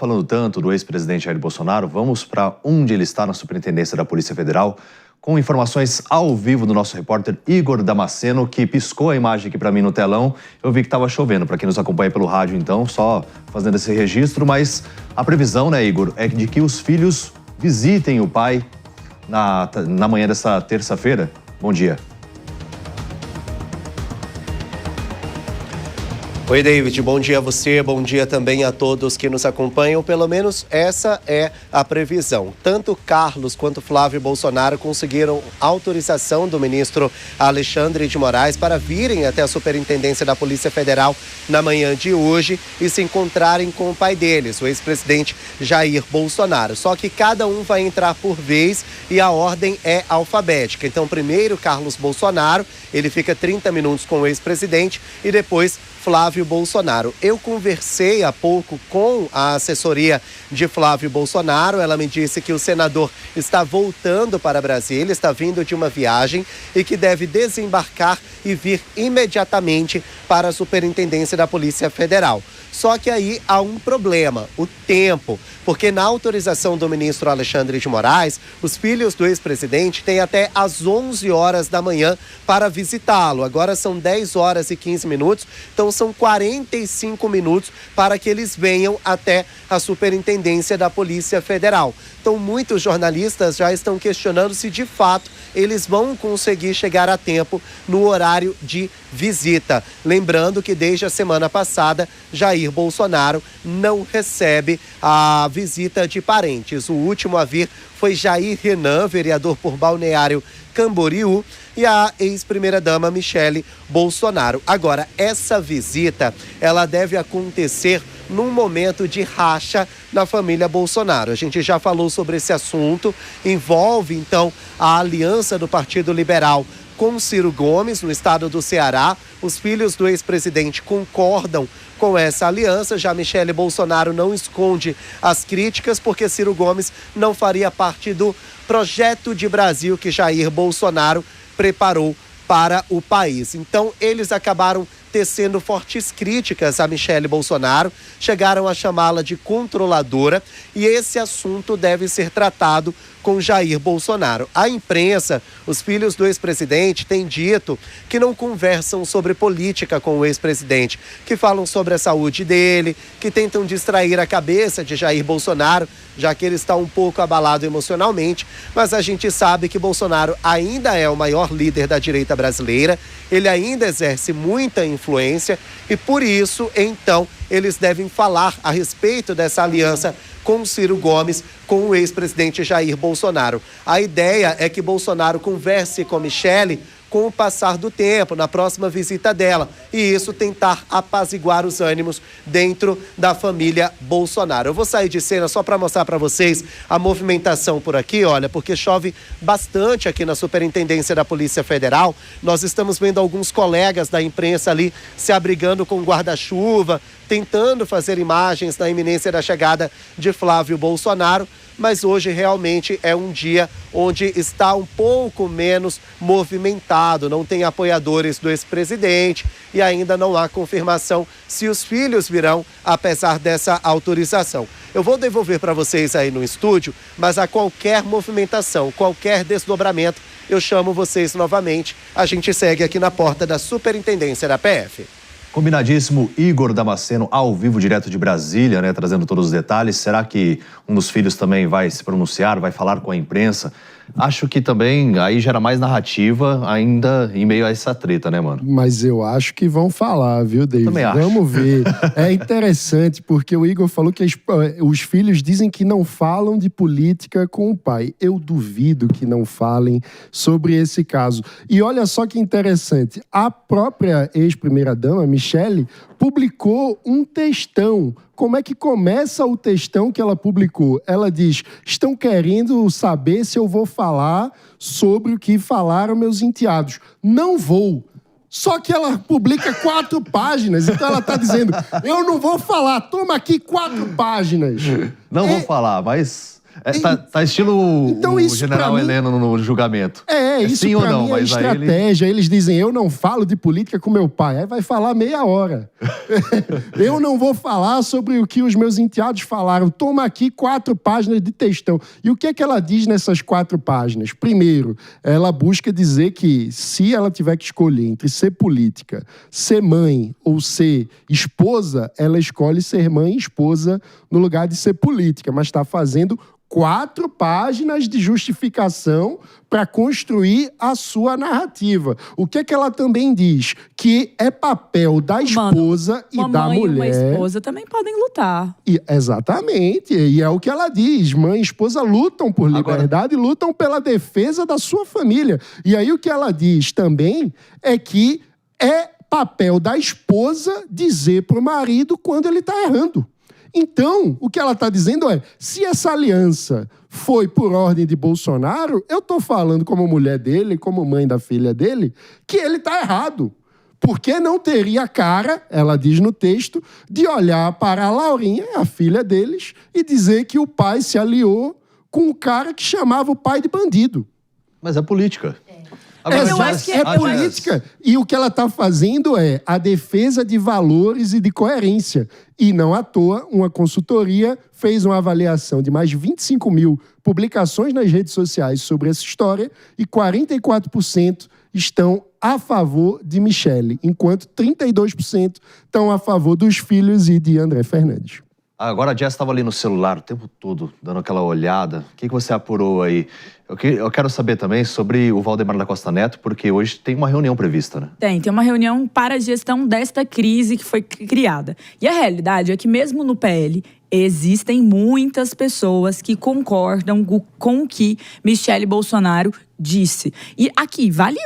falando tanto do ex-presidente Jair Bolsonaro, vamos para onde ele está na Superintendência da Polícia Federal, com informações ao vivo do nosso repórter Igor Damasceno, que piscou a imagem aqui para mim no telão. Eu vi que estava chovendo, para quem nos acompanha pelo rádio, então, só fazendo esse registro. Mas a previsão, né, Igor, é de que os filhos visitem o pai na manhã dessa terça-feira. Bom dia. Oi, David. Bom dia a você, bom dia também a todos que nos acompanham. Pelo menos essa é a previsão. Tanto Carlos quanto Flávio Bolsonaro conseguiram autorização do ministro Alexandre de Moraes para virem até a Superintendência da Polícia Federal na manhã de hoje e se encontrarem com o pai deles, o ex-presidente Jair Bolsonaro. Só que cada um vai entrar por vez e a ordem é alfabética. Então, primeiro Carlos Bolsonaro, ele fica 30 minutos com o ex-presidente e depois Flávio Bolsonaro. Eu conversei há pouco com a assessoria de Flávio Bolsonaro. Ela me disse que o senador está voltando para Brasília, está vindo de uma viagem e que deve desembarcar e vir imediatamente para a Superintendência da Polícia Federal. Só que aí há um problema, o tempo, porque na autorização do ministro Alexandre de Moraes, os filhos do ex-presidente têm até às 11 horas da manhã para visitá-lo. Agora são 10 horas e 15 minutos, então são 45 minutos para que eles venham até a Superintendência da Polícia Federal. Então muitos jornalistas já estão questionando se de fato eles vão conseguir chegar a tempo no horário de visita. Lembrando que desde a semana passada, Jair Bolsonaro não recebe a visita de parentes. O último a vir foi Jair Renan, vereador por Balneário Camboriú, e a ex-primeira-dama Michele Bolsonaro. Agora, essa visita, ela deve acontecer num momento de racha na família Bolsonaro. A gente já falou sobre esse assunto, envolve então a aliança do Partido Liberal com Ciro Gomes, no estado do Ceará. Os filhos do ex-presidente concordam com essa aliança. Já Michele Bolsonaro não esconde as críticas, porque Ciro Gomes não faria parte do projeto de Brasil que Jair Bolsonaro preparou para o país. Então, eles acabaram tecendo fortes críticas a Michele Bolsonaro, chegaram a chamá-la de controladora, e esse assunto deve ser tratado com Jair Bolsonaro. A imprensa, os filhos do ex-presidente, têm dito que não conversam sobre política com o ex-presidente, que falam sobre a saúde dele, que tentam distrair a cabeça de Jair Bolsonaro, já que ele está um pouco abalado emocionalmente, mas a gente sabe que Bolsonaro ainda é o maior líder da direita brasileira, ele ainda exerce muita influência e por isso, então, eles devem falar a respeito dessa aliança com Ciro Gomes, com o ex-presidente Jair Bolsonaro. A ideia é que Bolsonaro converse com Michele com o passar do tempo, na próxima visita dela, e isso tentar apaziguar os ânimos dentro da família Bolsonaro. Eu vou sair de cena só para mostrar para vocês a movimentação por aqui, olha, porque chove bastante aqui na Superintendência da Polícia Federal. Nós estamos vendo alguns colegas da imprensa ali se abrigando com guarda-chuva, tentando fazer imagens na iminência da chegada de Flávio Bolsonaro, mas hoje realmente é um dia onde está um pouco menos movimentado, não tem apoiadores do ex-presidente e ainda não há confirmação se os filhos virão, apesar dessa autorização. Eu vou devolver para vocês aí no estúdio, mas a qualquer movimentação, qualquer desdobramento, eu chamo vocês novamente. A gente segue aqui na porta da Superintendência da PF. Combinadíssimo, Igor Damasceno, ao vivo, direto de Brasília, né, trazendo todos os detalhes. Será que um dos filhos também vai se pronunciar, vai falar com a imprensa? Acho que também aí gera mais narrativa ainda em meio a essa treta, né, mano? Mas eu acho que vão falar, viu, David? Também acho. Vamos ver. É interessante porque o Igor falou que os filhos dizem que não falam de política com o pai. Eu duvido que não falem sobre esse caso. E olha só que interessante, a própria ex-primeira-dama, Michele, publicou um textão. Como é que começa o textão que ela publicou? Ela diz: estão querendo saber se eu vou falar sobre o que falaram meus enteados. Não vou. Só que ela publica 4 páginas, então ela está dizendo: eu não vou falar, toma aqui 4 páginas. Não vou falar, mas Tá estilo então, o general Heleno no julgamento. Isso sim pra ou não, mim é mas estratégia. Eles dizem, eu não falo de política com meu pai. Aí vai falar meia hora. Eu não vou falar sobre o que os meus enteados falaram. Toma aqui 4 páginas de textão. E o que é que ela diz nessas 4 páginas? Primeiro, ela busca dizer que se ela tiver que escolher entre ser política, ser mãe ou ser esposa, ela escolhe ser mãe e esposa no lugar de ser política, mas está fazendo 4 páginas de justificação para construir a sua narrativa. O que é que ela também diz? Que é papel da esposa e da mulher. Uma mãe e uma esposa também podem lutar. Exatamente. E é o que ela diz. Mãe e esposa lutam por liberdade e lutam pela defesa da sua família. E aí o que ela diz também é que é papel da esposa dizer para o marido quando ele está errando. Então, o que ela está dizendo é, se essa aliança foi por ordem de Bolsonaro, eu estou falando como mulher dele, como mãe da filha dele, que ele está errado. Porque não teria cara, ela diz no texto, de olhar para a Laurinha, a filha deles, e dizer que o pai se aliou com o cara que chamava o pai de bandido. Mas é política. Agora, eu acho que é política. E o que ela está fazendo é a defesa de valores e de coerência. E não à toa, uma consultoria fez uma avaliação de mais de 25 mil publicações nas redes sociais sobre essa história e 44% estão a favor de Michele, enquanto 32% estão a favor dos filhos e de André Fernandes. Agora a Jess estava ali no celular o tempo todo, dando aquela olhada. O que você apurou aí? Eu quero saber também sobre o Valdemar da Costa Neto, porque hoje tem uma reunião prevista, né? Tem uma reunião para a gestão desta crise que foi criada. E a realidade é que mesmo no PL, existem muitas pessoas que concordam com o que Michele Bolsonaro disse. E aqui, vale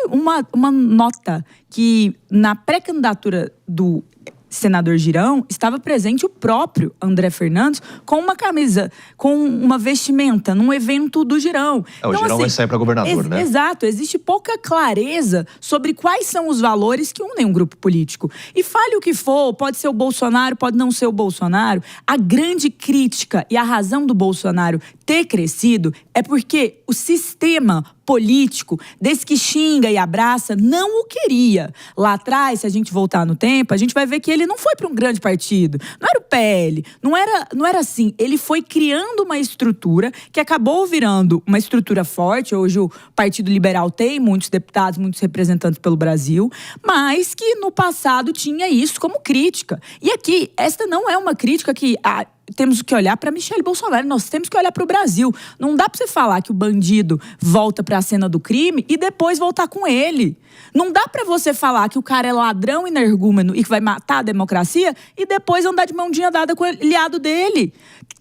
uma nota que na pré-candidatura do senador Girão, estava presente o próprio André Fernandes com uma camisa, com uma vestimenta, num evento do Girão. O Girão vai sair para governador, né? Exato. Existe pouca clareza sobre quais são os valores que unem um grupo político. E fale o que for, pode ser o Bolsonaro, pode não ser o Bolsonaro. A grande crítica e a razão do Bolsonaro ter crescido é porque o sistema político, desse que xinga e abraça, não o queria. Lá atrás, se a gente voltar no tempo, a gente vai ver que ele não foi para um grande partido. Não era o PL, não era assim. Ele foi criando uma estrutura que acabou virando uma estrutura forte. Hoje o Partido Liberal tem muitos deputados, muitos representantes pelo Brasil, mas que no passado tinha isso como crítica. E aqui, esta não é uma crítica que temos que olhar para Michele Bolsonaro, nós temos que olhar para o Brasil. Não dá para você falar que o bandido volta para a cena do crime e depois voltar com ele. Não dá para você falar que o cara é ladrão e energúmeno e que vai matar a democracia e depois andar de mãozinha dada com o aliado dele.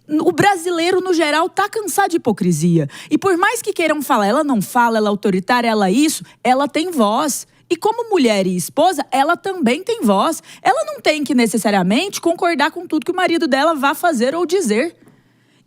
O brasileiro, no geral, tá cansado de hipocrisia. E por mais que queiram falar, ela não fala, ela é autoritária, ela isso, ela tem voz. E como mulher e esposa, ela também tem voz. Ela não tem que necessariamente concordar com tudo que o marido dela vá fazer ou dizer.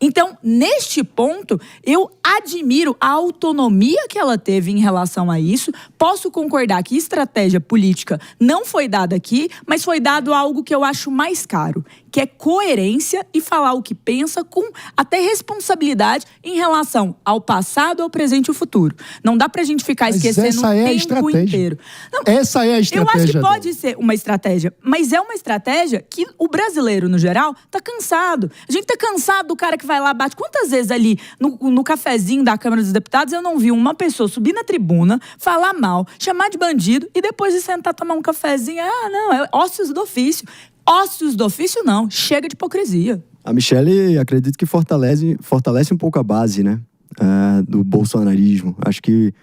Então, neste ponto, eu admiro a autonomia que ela teve em relação a isso. Posso concordar que estratégia política não foi dada aqui, mas foi dado algo que eu acho mais caro, que é coerência e falar o que pensa com até responsabilidade em relação ao passado, ao presente e ao futuro. Não dá pra gente ficar esquecendo o tempo inteiro. Não, essa é a estratégia. Eu acho que pode ser uma estratégia, mas é uma estratégia que o brasileiro, no geral, tá cansado. A gente tá cansado do cara que vai lá, bate. Quantas vezes ali no cafezinho da Câmara dos Deputados eu não vi uma pessoa subir na tribuna, falar mal, chamar de bandido e depois de sentar tomar um cafezinho? Não, é ócios do ofício. Ócios do ofício não, chega de hipocrisia. A Michele, acredito que fortalece um pouco a base, né, do bolsonarismo. Acho que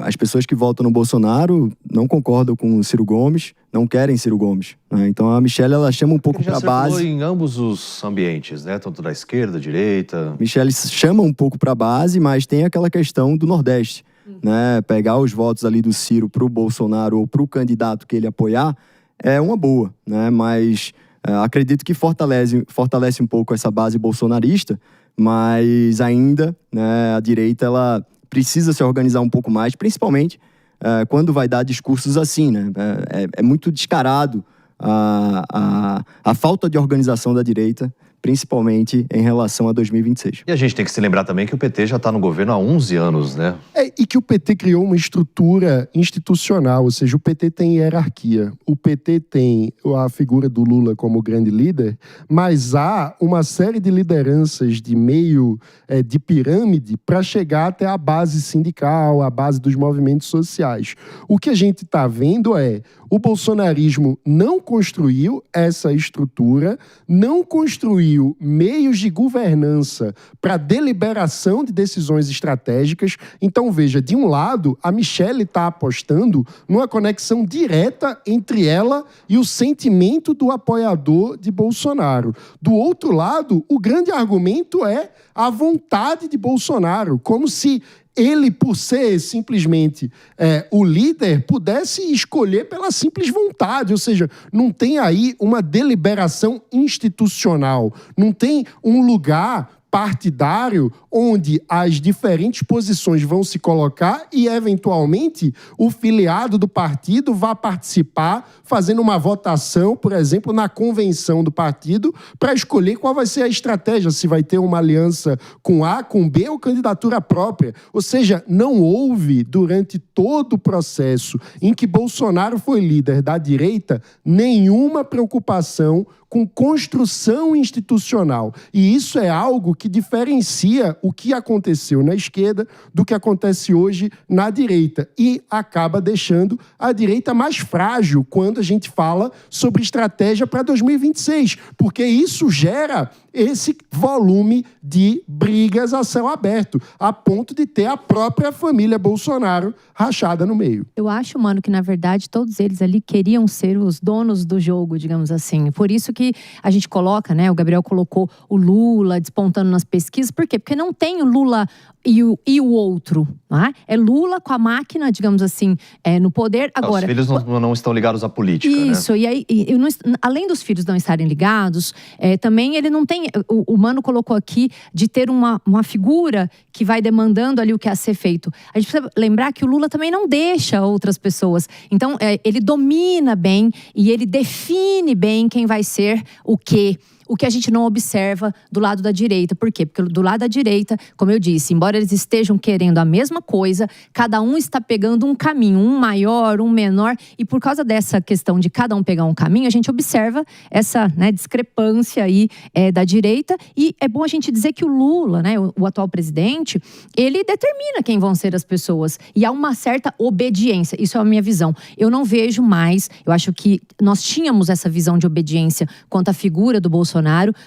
as pessoas que votam no Bolsonaro não concordam com o Ciro Gomes, não querem Ciro Gomes, né? Então a Michele, ela chama um pouco para a base. Em ambos os ambientes, né? Tanto da esquerda, da direita. Michele chama um pouco para a base, mas tem aquela questão do Nordeste, né? Pegar os votos ali do Ciro para o Bolsonaro ou para o candidato que ele apoiar é uma boa, né? Mas acredito que fortalece um pouco essa base bolsonarista, mas ainda, né, a direita, ela precisa se organizar um pouco mais, principalmente quando vai dar discursos assim, né? É muito descarado a falta de organização da direita principalmente em relação a 2026. E a gente tem que se lembrar também que o PT já está no governo há 11 anos, né? E que o PT criou uma estrutura institucional, ou seja, o PT tem hierarquia. O PT tem a figura do Lula como grande líder, mas há uma série de lideranças de meio de pirâmide para chegar até a base sindical, a base dos movimentos sociais. O que a gente está vendo é o bolsonarismo não construiu essa estrutura, não construiu meios de governança para deliberação de decisões estratégicas. Então, veja, de um lado, a Michelle está apostando numa conexão direta entre ela e o sentimento do apoiador de Bolsonaro. Do outro lado, o grande argumento é a vontade de Bolsonaro, como se ele, por ser simplesmente o líder, pudesse escolher pela simples vontade. Ou seja, não tem aí uma deliberação institucional, não tem um lugar partidário onde as diferentes posições vão se colocar e, eventualmente, o filiado do partido vai participar fazendo uma votação, por exemplo, na convenção do partido para escolher qual vai ser a estratégia, se vai ter uma aliança com A, com B ou candidatura própria. Ou seja, não houve, durante todo o processo em que Bolsonaro foi líder da direita, nenhuma preocupação com construção institucional. E isso é algo que diferencia o que aconteceu na esquerda do que acontece hoje na direita. E acaba deixando a direita mais frágil quando a gente fala sobre estratégia para 2026. Porque isso gera esse volume de brigas a céu aberto, a ponto de ter a própria família Bolsonaro rachada no meio. Eu acho, mano, que na verdade todos eles ali queriam ser os donos do jogo, digamos assim. Por isso que a gente coloca, né, o Gabriel colocou o Lula despontando nas pesquisas. Por quê? Porque não tem o Lula e o outro, não é? É Lula com a máquina, digamos assim, no poder. Agora, os filhos não estão ligados à política, isso, né? E aí, além dos filhos não estarem ligados, também ele não tem, o Mano colocou aqui, de ter uma figura que vai demandando ali o que é a ser feito. A gente precisa lembrar que o Lula também não deixa outras pessoas. Então, ele domina bem e ele define bem quem vai ser o quê. O que a gente não observa do lado da direita. Por quê? Porque do lado da direita, como eu disse, embora eles estejam querendo a mesma coisa, cada um está pegando um caminho, um maior, um menor. E por causa dessa questão de cada um pegar um caminho, a gente observa essa, né, discrepância aí da direita. E é bom a gente dizer que o Lula, né, o atual presidente, ele determina quem vão ser as pessoas. E há uma certa obediência. Isso é a minha visão. Eu não vejo mais, eu acho que nós tínhamos essa visão de obediência quanto à figura do Bolsonaro,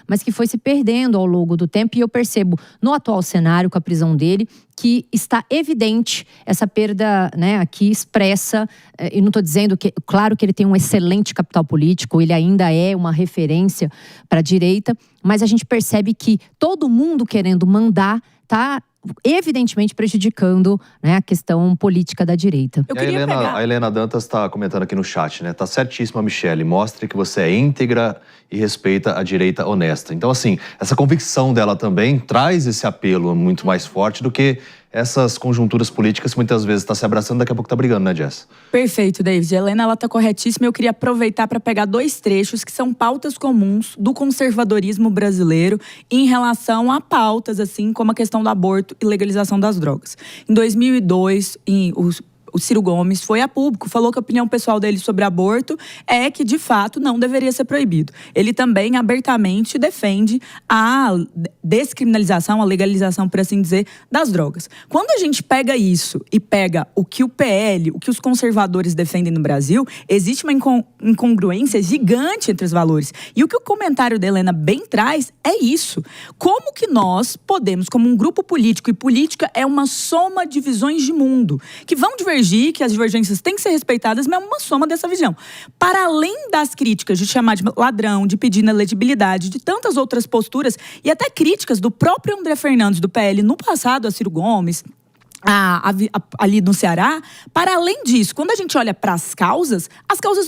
mas que foi se perdendo ao longo do tempo. E eu percebo no atual cenário, com a prisão dele, que está evidente essa perda, né, aqui expressa. E não estou dizendo que, claro que ele tem um excelente capital político, ele ainda é uma referência para a direita, mas a gente percebe que todo mundo querendo mandar está evidentemente prejudicando, né, a questão política da direita. A Helena Dantas está comentando aqui no chat, né? Tá certíssima, Michelle. Mostre que você é íntegra e respeita a direita honesta. Então, assim, essa convicção dela também traz esse apelo muito mais forte do que essas conjunturas políticas que muitas vezes está se abraçando, daqui a pouco está brigando, né, Jess? Perfeito, David. A Helena, ela está corretíssima. Eu queria aproveitar para pegar dois trechos que são pautas comuns do conservadorismo brasileiro em relação a pautas, assim, como a questão do aborto e legalização das drogas. Em 2002, o Ciro Gomes foi a público, falou que a opinião pessoal dele sobre aborto é que, de fato, não deveria ser proibido. Ele também abertamente defende a descriminalização, a legalização, por assim dizer, das drogas. Quando a gente pega isso e pega o que o PL, o que os conservadores defendem no Brasil, existe uma incongruência gigante entre os valores. E o que o comentário da Helena bem traz é isso. Como que nós podemos, como um grupo político, e política é uma soma de visões de mundo, que vão divergir, que as divergências têm que ser respeitadas, mas é uma soma dessa visão. Para além das críticas de chamar de ladrão, de pedir inelegibilidade, de tantas outras posturas, e até críticas do próprio André Fernandes, do PL, no passado, a Ciro Gomes, ali no Ceará. Para além disso, quando a gente olha para as causas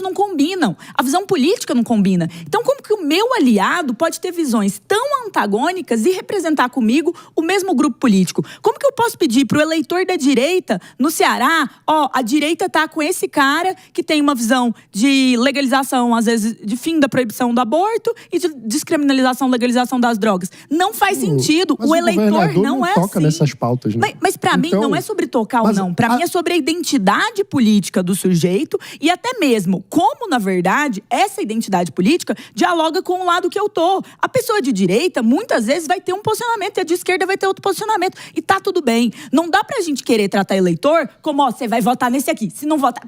não combinam. A visão política não combina. Então, como que o meu aliado pode ter visões tão antagônicas e representar comigo o mesmo grupo político? Como que eu posso pedir para o eleitor da direita no Ceará, a direita tá com esse cara que tem uma visão de legalização, às vezes, de fim da proibição do aborto e de descriminalização, legalização das drogas? Não faz sentido. Mas o eleitor não é toca assim. nessas pautas, né? Mas para mim, não é sobre tocar ou não. Para mim é sobre a identidade política do sujeito e até mesmo como, na verdade, essa identidade política dialoga com o lado que eu tô. A pessoa de direita, muitas vezes, vai ter um posicionamento e a de esquerda vai ter outro posicionamento. E tá tudo bem. Não dá pra gente querer tratar eleitor como, você vai votar nesse aqui. Se não votar,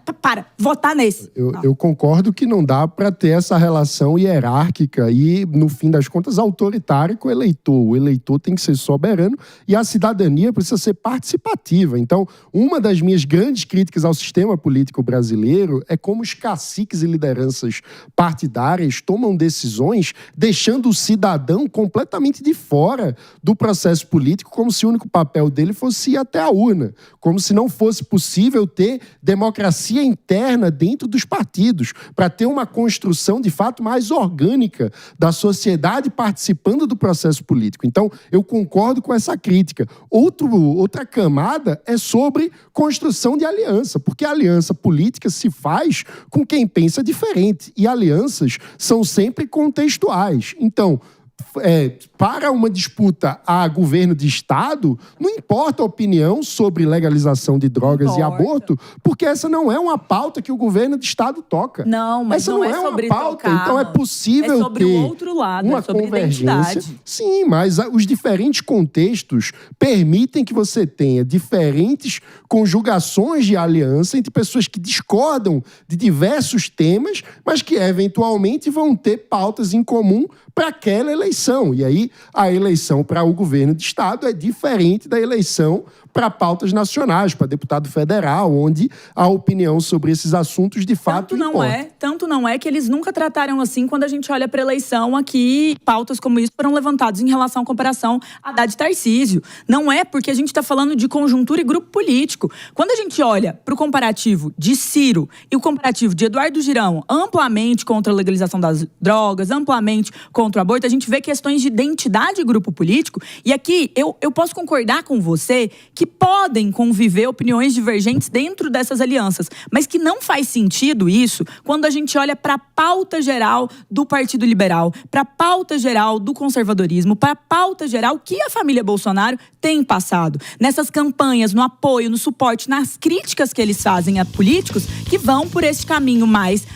votar nesse. Eu concordo que não dá pra ter essa relação hierárquica e, no fim das contas, autoritária com o eleitor. O eleitor tem que ser soberano e a cidadania precisa ser participativa. Então, uma das minhas grandes críticas ao sistema político brasileiro é como os caciques e lideranças partidárias tomam decisões deixando o cidadão completamente de fora do processo político, como se o único papel dele fosse ir até a urna, como se não fosse possível ter democracia interna dentro dos partidos, para ter uma construção, de fato, mais orgânica da sociedade participando do processo político. Então, eu concordo com essa crítica. Outra camada é sobre construção de aliança, porque a aliança política se faz com quem pensa diferente, e alianças são sempre contextuais. Então, para uma disputa a governo de Estado, não importa a opinião sobre legalização de drogas e aborto, porque essa não é uma pauta que o governo de Estado toca. Não, mas essa não é sobre uma pauta, tocar. Então é possível é sobre ter o outro lado, uma é sobre convergência. Identidade. Sim, mas os diferentes contextos permitem que você tenha diferentes conjugações de aliança entre pessoas que discordam de diversos temas, mas que eventualmente vão ter pautas em comum para aquela eleição. E aí, a eleição para o governo de Estado é diferente da eleição para pautas nacionais, para deputado federal, onde a opinião sobre esses assuntos, de fato, importa. Tanto não é que eles nunca trataram assim quando a gente olha para a eleição aqui, pautas como isso foram levantadas em relação à comparação a Haddad e Tarcísio. Não é porque a gente está falando de conjuntura e grupo político. Quando a gente olha para o comparativo de Ciro e o comparativo de Eduardo Girão, amplamente contra a legalização das drogas, amplamente contra o aborto, a gente vê questões de identidade e grupo político. E aqui eu posso concordar com você que podem conviver opiniões divergentes dentro dessas alianças, mas que não faz sentido isso quando a gente olha para a pauta geral do Partido Liberal, para a pauta geral do conservadorismo, para a pauta geral que a família Bolsonaro tem passado. Nessas campanhas, no apoio, no suporte, nas críticas que eles fazem a políticos que vão por esse caminho mais,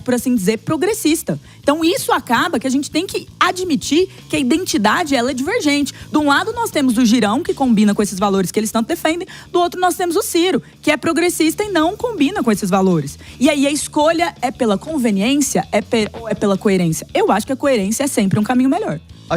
por assim dizer, progressista. Então isso acaba que a gente tem que admitir que a identidade ela é divergente. De um lado nós temos o Girão, que combina com esses valores que eles tanto defendem, do outro nós temos o Ciro, que é progressista e não combina com esses valores. E aí a escolha é pela conveniência ou é pela coerência? Eu acho que a coerência é sempre um caminho melhor.